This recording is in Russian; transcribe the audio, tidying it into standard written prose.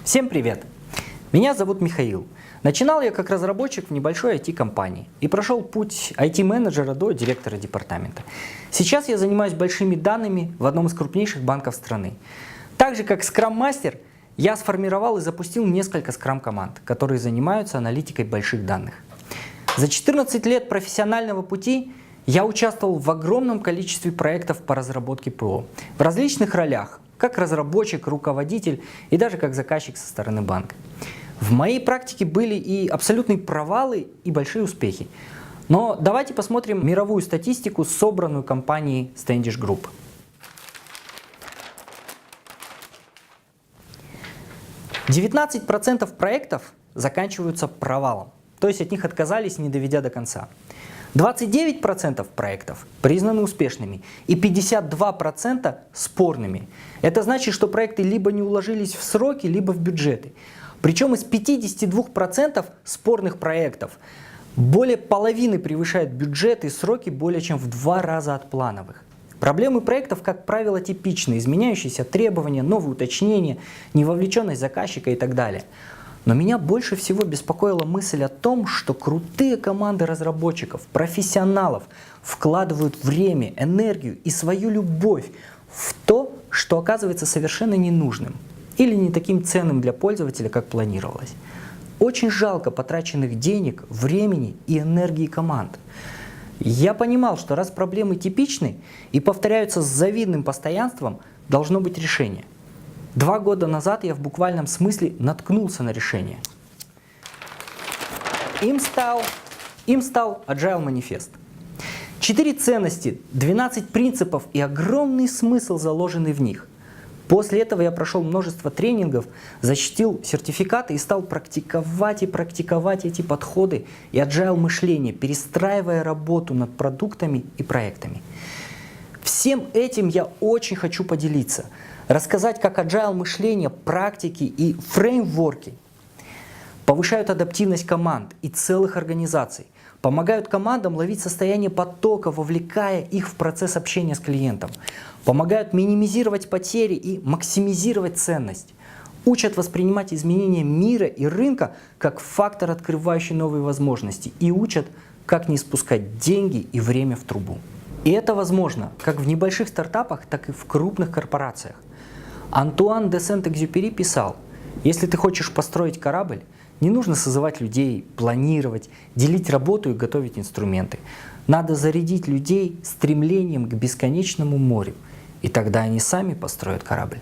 Всем привет! Меня зовут Михаил. Начинал я как разработчик в небольшой IT-компании и прошел путь IT-менеджера до директора департамента. Сейчас я занимаюсь большими данными в одном из крупнейших банков страны. Так же как скрам-мастер, я сформировал и запустил несколько скрам-команд, которые занимаются аналитикой больших данных. За 14 лет профессионального пути я участвовал в огромном количестве проектов по разработке ПО в различных ролях, как разработчик, руководитель и даже как заказчик со стороны банка. В моей практике были и абсолютные провалы, и большие успехи. Но давайте посмотрим мировую статистику, собранную компанией Standish Group. %19 проектов заканчиваются провалом, то есть от них отказались, не доведя до конца. 29% проектов признаны успешными и 52% спорными. Это значит, что проекты либо не уложились в сроки, либо в бюджеты. Причем из 52% спорных проектов более половины превышают бюджет и сроки более чем в 2 раза от плановых. Проблемы проектов, как правило, типичны: изменяющиеся требования, новые уточнения, невовлеченность заказчика и так далее. Но меня больше всего беспокоила мысль о том, что крутые команды разработчиков, профессионалов вкладывают время, энергию и свою любовь в то, что оказывается совершенно ненужным или не таким ценным для пользователя, как планировалось. Очень жалко потраченных денег, времени и энергии команд. Я понимал, что раз проблемы типичны и повторяются с завидным постоянством, должно быть решение. 2 года назад я в буквальном смысле наткнулся на решение. Им стал Agile Manifest. 4 ценности, 12 принципов и огромный смысл, заложенный в них. После этого я прошел множество тренингов, защитил сертификаты и стал практиковать эти подходы и Agile мышление, перестраивая работу над продуктами и проектами. Всем этим я очень хочу поделиться. Рассказать, как Agile мышление, практики и фреймворки повышают адаптивность команд и целых организаций, помогают командам ловить состояние потока, вовлекая их в процесс общения с клиентом, помогают минимизировать потери и максимизировать ценность, учат воспринимать изменения мира и рынка как фактор, открывающий новые возможности, и учат, как не спускать деньги и время в трубу. И это возможно как в небольших стартапах, так и в крупных корпорациях. Антуан де Сент-Экзюпери писал: если ты хочешь построить корабль, не нужно созывать людей, планировать, делить работу и готовить инструменты. Надо зарядить людей стремлением к бесконечному морю, и тогда они сами построят корабль.